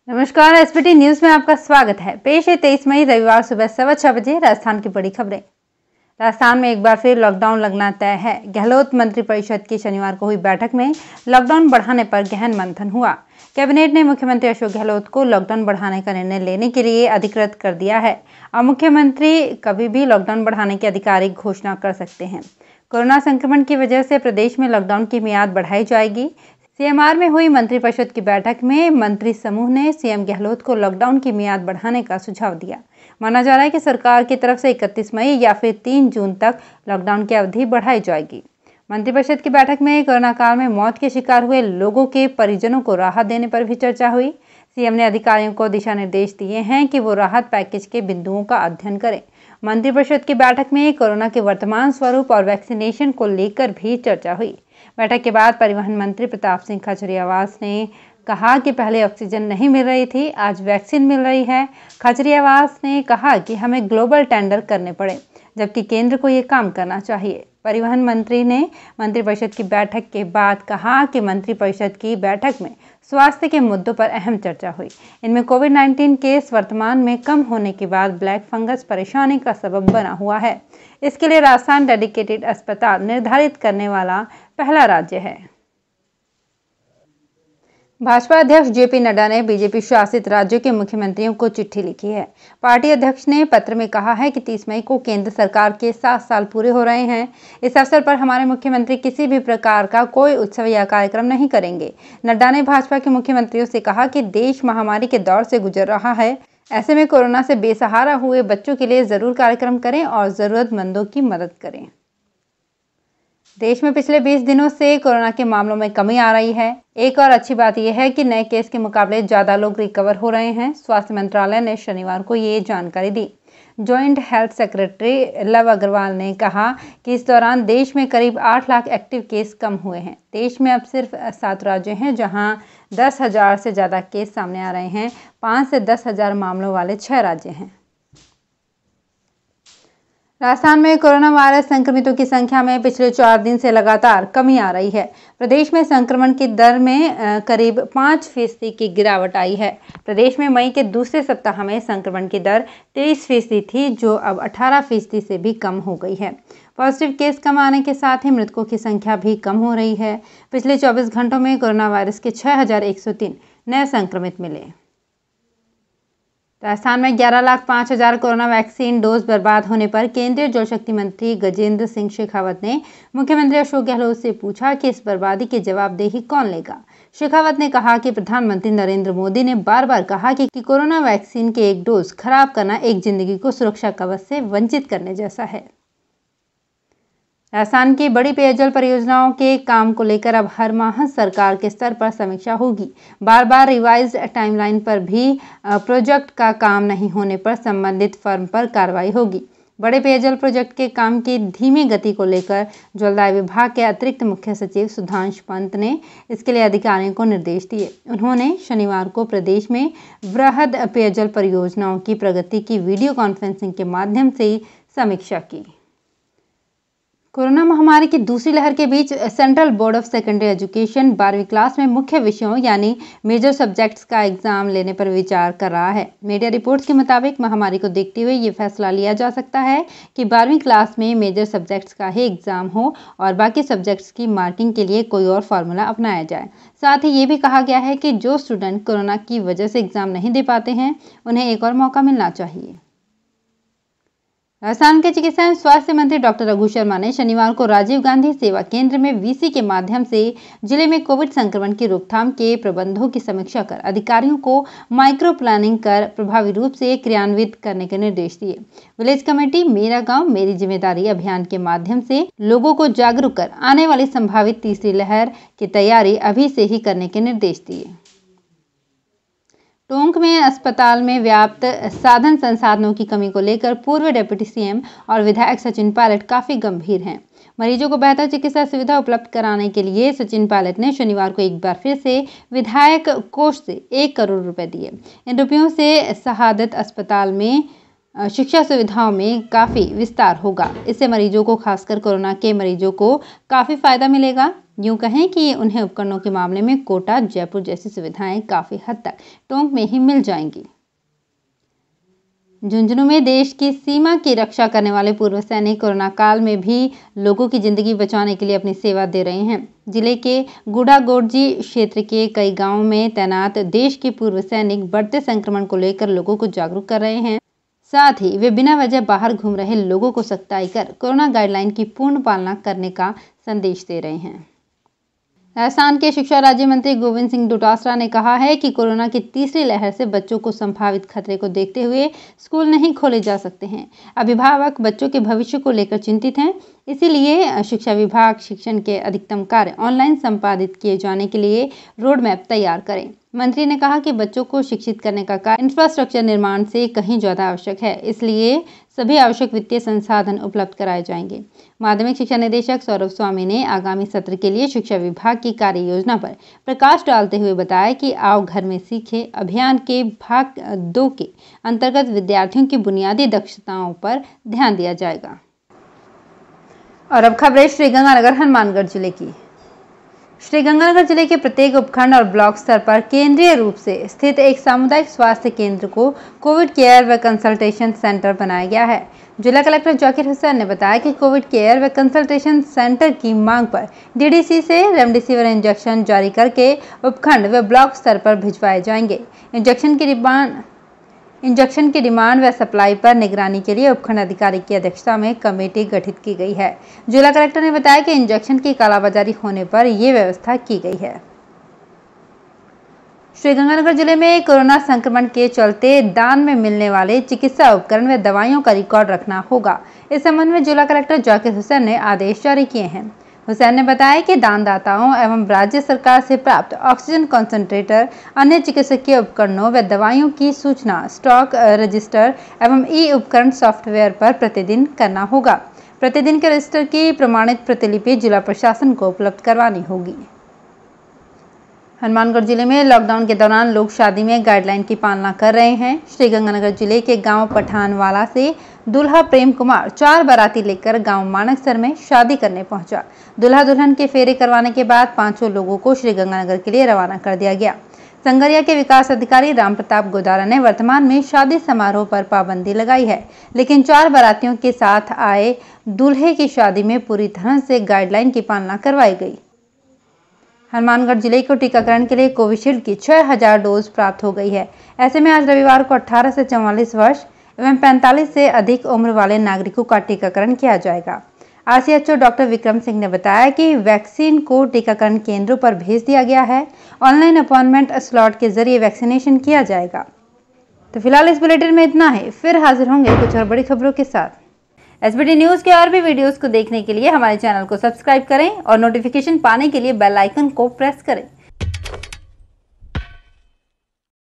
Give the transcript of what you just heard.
नमस्कार, SBT news में आपका स्वागत है। पेश है 23 मई रविवार सुबह 6:15 बजे राजस्थान की बड़ी खबरें। राजस्थान में एक बार फिर लॉकडाउन लगना तय है। गहलोत मंत्रिपरिषद की शनिवार को हुई बैठक में लॉकडाउन बढ़ाने पर गहन मंथन हुआ। कैबिनेट ने मुख्यमंत्री अशोक गहलोत को लॉकडाउन बढ़ाने का निर्णय लेने के लिए अधिकृत कर दिया है। अब मुख्यमंत्री कभी भी लॉकडाउन बढ़ाने की आधिकारिक घोषणा कर सकते हैं। कोरोना संक्रमण की वजह से प्रदेश में लॉकडाउन की मियाद बढ़ाई जाएगी। सीएमआर में हुई मंत्रिपरिषद की बैठक में मंत्री समूह ने सीएम गहलोत को लॉकडाउन की मियाद बढ़ाने का सुझाव दिया। माना जा रहा है कि सरकार की तरफ से 31 मई या फिर 3 जून तक लॉकडाउन की अवधि बढ़ाई जाएगी। मंत्रिपरिषद की बैठक में कोरोना काल में मौत के शिकार हुए लोगों के परिजनों को राहत देने पर भी चर्चा हुई। सीएम ने अधिकारियों को दिशा निर्देश दिए हैं कि वो राहत पैकेज के बिंदुओं का अध्ययन करें। मंत्रिपरिषद की बैठक में कोरोना के वर्तमान स्वरूप और वैक्सीनेशन को लेकर भी चर्चा हुई। बैठक के बाद परिवहन मंत्री प्रताप सिंह खाचरियावास ने कहा कि पहले ऑक्सीजन नहीं मिल रही थी, आज वैक्सीन मिल रही है। खाचरियावास ने कहा कि हमें ग्लोबल टेंडर करने पड़े, जबकि केंद्र को ये काम करना चाहिए। परिवहन मंत्री ने मंत्रिपरिषद की बैठक के बाद कहा कि मंत्रिपरिषद की बैठक में स्वास्थ्य के मुद्दों पर अहम चर्चा हुई। इनमें कोविड-19 केस वर्तमान में कम होने के बाद ब्लैक फंगस परेशानी का सबब बना हुआ है। इसके लिए राजस्थान डेडिकेटेड अस्पताल निर्धारित करने वाला पहला राज्य है। भाजपा अध्यक्ष जेपी नड्डा ने बीजेपी शासित राज्यों के मुख्यमंत्रियों को चिट्ठी लिखी है। पार्टी अध्यक्ष ने पत्र में कहा है कि 30 मई को केंद्र सरकार के 7 साल पूरे हो रहे हैं। इस अवसर पर हमारे मुख्यमंत्री किसी भी प्रकार का कोई उत्सव या कार्यक्रम नहीं करेंगे। नड्डा ने भाजपा के मुख्यमंत्रियों से कहा कि देश महामारी के दौर से गुजर रहा है। ऐसे में कोरोना से बेसहारा हुए बच्चों के लिए जरूर कार्यक्रम करें और जरूरतमंदों की मदद करें। देश में पिछले 20 दिनों से कोरोना के मामलों में कमी आ रही है। एक और अच्छी बात यह है कि नए केस के मुकाबले ज़्यादा लोग रिकवर हो रहे हैं। स्वास्थ्य मंत्रालय ने शनिवार को ये जानकारी दी। Joint health secretary Lav Agarwal ने कहा कि इस दौरान देश में करीब 8 लाख एक्टिव केस कम हुए हैं। देश में अब सिर्फ 7 राज्य हैं जहां 10,000 से ज़्यादा केस सामने आ रहे हैं। 5 से 10,000 मामलों वाले 6 राज्य हैं। राजस्थान में कोरोना वायरस संक्रमितों की संख्या में पिछले 4 दिन से लगातार कमी आ रही है। प्रदेश में संक्रमण की दर में करीब 5% की गिरावट आई है। प्रदेश में मई के दूसरे सप्ताह में संक्रमण की दर 23% थी, जो अब 18% से भी कम हो गई है। पॉजिटिव केस कम आने के साथ ही मृतकों की संख्या भी कम हो रही है। पिछले 24 घंटों में कोरोना वायरस के 6,103 नए संक्रमित मिले। राजस्थान में 11,05,000 कोरोना वैक्सीन डोज बर्बाद होने पर केंद्रीय जल शक्ति मंत्री गजेंद्र सिंह शेखावत ने मुख्यमंत्री अशोक गहलोत से पूछा कि इस बर्बादी की जवाबदेही कौन लेगा। शेखावत ने कहा कि प्रधानमंत्री नरेंद्र मोदी ने बार बार कहा कि कोरोना वैक्सीन के एक डोज खराब करना एक जिंदगी को सुरक्षा कवच से वंचित करने जैसा है। राजस्थान की बड़ी पेयजल परियोजनाओं के काम को लेकर अब हर माह सरकार के स्तर पर समीक्षा होगी। बार बार रिवाइज टाइमलाइन पर भी प्रोजेक्ट का काम नहीं होने पर संबंधित फर्म पर कार्रवाई होगी। बड़े पेयजल प्रोजेक्ट के काम की धीमी गति को लेकर जलदाय विभाग के अतिरिक्त मुख्य सचिव सुधांशु पंत ने इसके लिए अधिकारियों को निर्देश दिए। उन्होंने शनिवार को प्रदेश में वृहद पेयजल परियोजनाओं की प्रगति की वीडियो कॉन्फ्रेंसिंग के माध्यम से समीक्षा की। कोरोना महामारी की दूसरी लहर के बीच central board of secondary education 12वीं क्लास में मुख्य विषयों यानी मेजर सब्जेक्ट्स का एग्जाम लेने पर विचार कर रहा है। मीडिया रिपोर्ट्स के मुताबिक महामारी को देखते हुए ये फैसला लिया जा सकता है कि 12वीं क्लास में मेजर सब्जेक्ट्स का ही एग्जाम हो और बाकी सब्जेक्ट्स की मार्किंग के लिए कोई और फार्मूला अपनाया जाए। साथ ही ये भी कहा गया है कि जो स्टूडेंट कोरोना की वजह से एग्जाम नहीं दे पाते हैं, उन्हें एक और मौका मिलना चाहिए। राजस्थान के चिकित्सा एवं स्वास्थ्य मंत्री डॉक्टर रघु शर्मा ने शनिवार को राजीव गांधी सेवा केंद्र में वीसी के माध्यम से जिले में कोविड संक्रमण की रोकथाम के प्रबंधों की समीक्षा कर अधिकारियों को माइक्रो प्लानिंग कर प्रभावी रूप से क्रियान्वित करने के निर्देश दिए। विलेज कमेटी मेरा गांव मेरी जिम्मेदारी अभियान के माध्यम से लोगों को जागरूक कर आने वाली संभावित तीसरी लहर की तैयारी अभी से ही करने के निर्देश दिए। टोंक में अस्पताल में व्याप्त साधन संसाधनों की कमी को लेकर पूर्व डिप्टी सीएम और विधायक सचिन पायलट काफी गंभीर हैं। मरीजों को बेहतर चिकित्सा सुविधा उपलब्ध कराने के लिए सचिन पायलट ने शनिवार को एक बार फिर से विधायक कोष से 1 करोड़ रुपए दिए। इन रुपयों से शहादत अस्पताल में शिक्षा सुविधाओं में काफी विस्तार होगा। इससे मरीजों को, खासकर कोरोना के मरीजों को काफी फायदा मिलेगा। यूं कहें कि उन्हें उपकरणों के मामले में कोटा, जयपुर जैसी सुविधाएं काफी हद तक टोंक में ही मिल जाएंगी। झुंझुनू में देश की सीमा की रक्षा करने वाले पूर्व सैनिक कोरोना काल में भी लोगों की जिंदगी बचाने के लिए अपनी सेवा दे रहे हैं। जिले के गुड़ागोड़जी क्षेत्र के कई गांवों में तैनात देश के पूर्व सैनिक बढ़ते संक्रमण को लेकर लोगों को जागरूक कर रहे हैं। साथ ही वे बिना वजह बाहर घूम रहे लोगों को सख्ताई कर कोरोना गाइडलाइन की पूर्ण पालना करने का संदेश दे रहे हैं। राजस्थान के शिक्षा राज्य मंत्री गोविंद सिंह डोटासरा ने कहा है कि कोरोना की तीसरी लहर से बच्चों को संभावित खतरे को देखते हुए स्कूल नहीं खोले जा सकते हैं। अभिभावक बच्चों के भविष्य को लेकर चिंतित हैं, इसीलिए शिक्षा विभाग शिक्षण के अधिकतम कार्य ऑनलाइन संपादित किए जाने के लिए रोड मैप तैयार करें। मंत्री ने कहा कि बच्चों को शिक्षित करने का कार्य इंफ्रास्ट्रक्चर निर्माण से कहीं ज्यादा आवश्यक है, इसलिए सभी आवश्यक वित्तीय संसाधन उपलब्ध कराए जाएंगे। माध्यमिक शिक्षा निदेशक सौरभ स्वामी ने आगामी सत्र के लिए शिक्षा विभाग की कार्य योजना पर प्रकाश डालते हुए बताया कि आओ घर में सीखे अभियान के भाग 2 के अंतर्गत विद्यार्थियों की बुनियादी दक्षताओं पर ध्यान दिया जाएगा। और अब खबरें श्रीगंगानगर हनुमानगढ़ जिले की। श्रीगंगानगर जिले के प्रत्येक उपखंड और ब्लॉक स्तर पर केंद्रीय रूप से स्थित एक सामुदायिक स्वास्थ्य केंद्र को कोविड केयर व कंसल्टेशन सेंटर बनाया गया है। जिला कलेक्टर जाकिर हुसैन ने बताया कि कोविड केयर व कंसल्टेशन सेंटर की मांग पर डीडीसी से रेमडेसिविर इंजेक्शन जारी करके उपखंड व ब्लॉक स्तर पर भिजवाए जाएंगे। इंजेक्शन की डिमांड व सप्लाई पर निगरानी के लिए उपखंड अधिकारी की अध्यक्षता में कमेटी गठित की गई है। जिला कलेक्टर ने बताया कि इंजेक्शन की कालाबाजारी होने पर यह व्यवस्था की गई है। श्रीगंगानगर जिले में कोरोना संक्रमण के चलते दान में मिलने वाले चिकित्सा उपकरण व दवाइयों का रिकॉर्ड रखना होगा। इस संबंध में जिला कलेक्टर जाकिर हुसैन ने आदेश जारी किए हैं। हुसैन ने बताया कि दानदाताओं एवं राज्य सरकार से प्राप्त ऑक्सीजन कंसंट्रेटर, अन्य चिकित्सकीय उपकरणों व दवाइयों की सूचना स्टॉक रजिस्टर एवं ई उपकरण सॉफ्टवेयर पर प्रतिदिन करना होगा। प्रतिदिन के रजिस्टर की प्रमाणित प्रतिलिपि जिला प्रशासन को उपलब्ध करवानी होगी। हनुमानगढ़ जिले में लॉकडाउन के दौरान लोग शादी में गाइडलाइन की पालना कर रहे हैं। श्रीगंगानगर जिले के गांव पठानवाला से दूल्हा प्रेम कुमार 4 बाराती लेकर गांव मानकसर में शादी करने पहुंचा। दूल्हा दुल्हन के फेरे करवाने के बाद 5 लोगों को श्रीगंगानगर के लिए रवाना कर दिया गया। संगरिया के विकास अधिकारी राम प्रताप गोदारा ने वर्तमान में शादी समारोह पर पाबंदी लगाई है, लेकिन 4 बारातियों के साथ आए दूल्हे की शादी में पूरी तरह से गाइडलाइन की पालना करवाई गई। हनुमानगढ़ जिले को टीकाकरण के लिए कोविशील्ड की 6000 डोज प्राप्त हो गई है। ऐसे में आज रविवार को 18 से 44 वर्ष एवं 45 से अधिक उम्र वाले नागरिकों का टीकाकरण किया जाएगा। आरसीएचओ डॉक्टर विक्रम सिंह ने बताया कि वैक्सीन को टीकाकरण केंद्रों पर भेज दिया गया है। ऑनलाइन अपॉइंटमेंट स्लॉट के जरिए वैक्सीनेशन किया जाएगा। तो फिलहाल इस बुलेटिन में इतना है, फिर हाजिर होंगे कुछ और बड़ी खबरों के साथ। एसबीटी न्यूज के और भी वीडियोस को देखने के लिए हमारे चैनल को सब्सक्राइब करें और नोटिफिकेशन पाने के लिए बेल आइकन को प्रेस करें।